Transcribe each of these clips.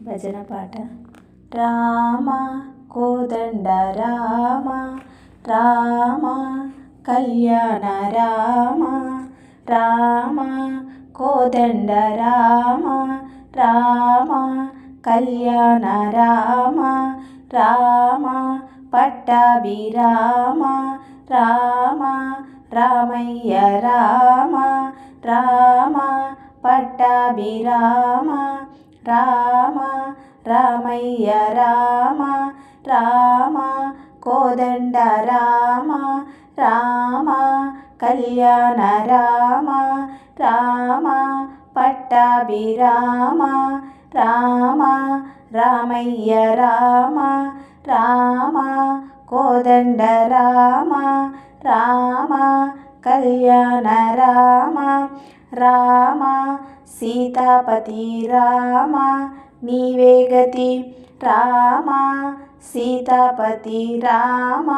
భజన పాట. రామ కోదండ రామ రామ కళ్యాణ రామ రామ కోదండ రామ రామ కళ్యాణ రామ రామ పట్టాభిరామ రామ రామయ్య రామ రామ పట్టాభిరామ రామ రామయ్య రామ రామ కోదండ రామ రామ కళ్యాణ రామ రామ పట్టాభిరామ రామ రామయ్య రామ రామ కోదండ రామ రామ కళ్యాణ రామ రామ సీతాపతి రామ నీవే గతి రామ సీతాపతి రామ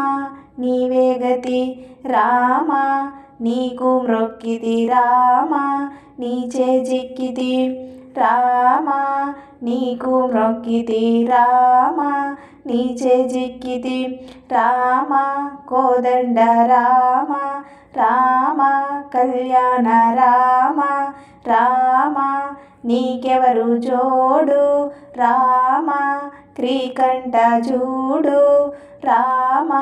నీవే గతి రామ నీకు మ్రొక్కితి రామ నీచే జిక్కితి రామ నీకు మ్రొక్కితి రామ నీచే జిక్కితి రామ కోదండ రామ రామ కళ్యాణ రామ రామ నీకెవరు జోడు రామ క్రీకంఠ చూడు రామ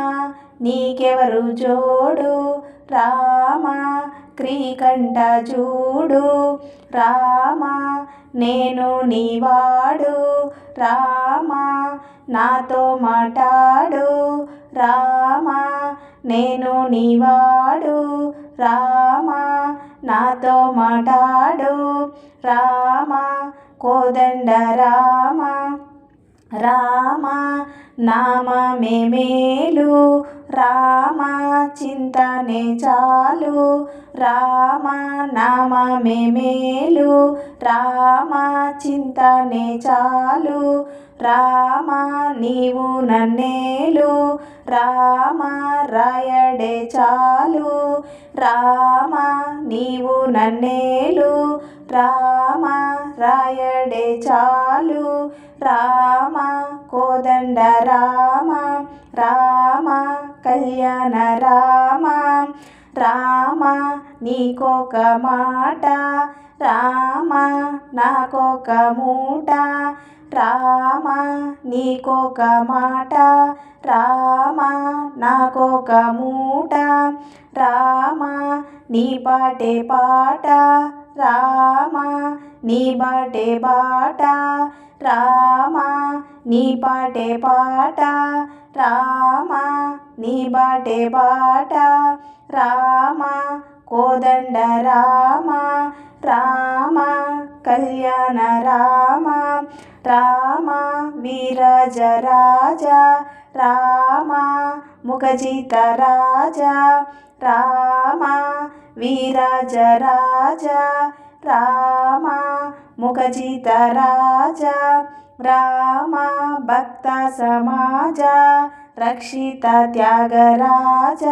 నీకెవరు జోడు రామ క్రీకంఠ చూడు రామ నేను నీవాడు రామ నాతో మాటాడు రామ నేను నీవాడు రామ నాతో మాటాడు రామ కోదండ రామ రామ నామమే మేలు రామ చింతనే చాలు రామ నామమే మేలు రామ చింతనే చాలు రామ నీవు నన్నేలు రామ రాయడే చాలు రామ నీవు నన్నేలు రామ రాయడే చాలు రామ కోదండ రామ రామ కళ్యాణ రామ రామ నీకొక మాట రామ నాకొక మూట రామ నీకొక మాట రామ నాకొక మూట రామ నీ పాటే పాట రామ నీ బాటే బాట రామ నీ పాటే పాట రామ నీ బాటే బాట రామ కోదండ రామ రామ కళ్యాణ రామ రామ వీరజ రాజ రామ ముఖజిత రాజ రామ వీరజ రాజ రామ ముఖజిత రాజ రామ భక్త సమాజ రక్షిత త్యాగరాజ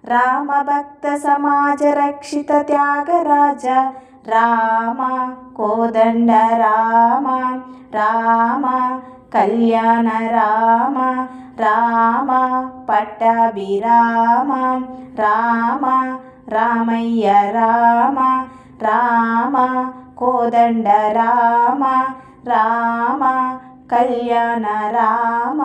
రామ భక్త సమాజ రక్షిత త్యాగరాజ రామ కోదండ రామ రామ కళ్యాణ రామ రామ పట్టాభిరామ రామ రామయ్య రామ రామ కోదండ రామ రామ కళ్యాణ రామ.